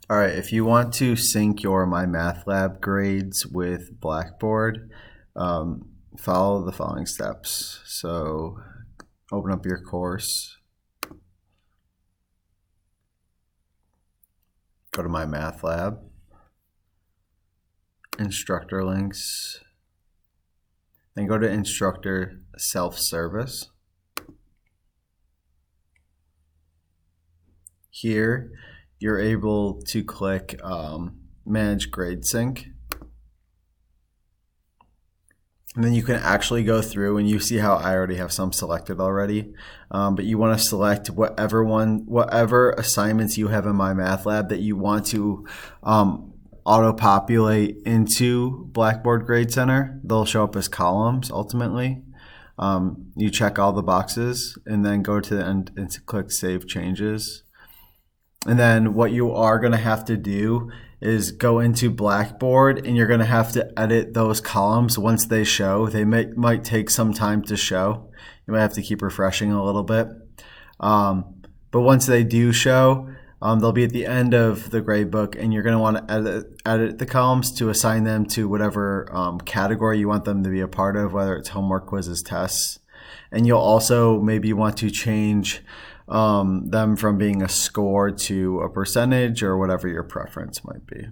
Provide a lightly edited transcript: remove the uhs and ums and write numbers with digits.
All right, if you want to sync your MyMathLab grades with Blackboard, follow the following steps. So open up your course, go to MyMathLab, instructor links, then go to instructor self-service. Here, you're able to click Manage Grade Sync. And then you can actually go through and you see how I already have some selected already. But you want to select whatever assignments you have in MyMathLab that you want to auto-populate into Blackboard Grade Center. They'll show up as columns ultimately. You check all the boxes and then go to the end and click Save Changes. And then what you are going to have to do is go into Blackboard and you're going to have to edit those columns once they show. They might take some time to show. You might have to keep refreshing a little bit. But once they do show, they'll be at the end of the gradebook and you're going to want to edit the columns to assign them to whatever category you want them to be a part of, whether it's homework, quizzes, tests. And you'll also maybe want to change them from being a score to a percentage or whatever your preference might be.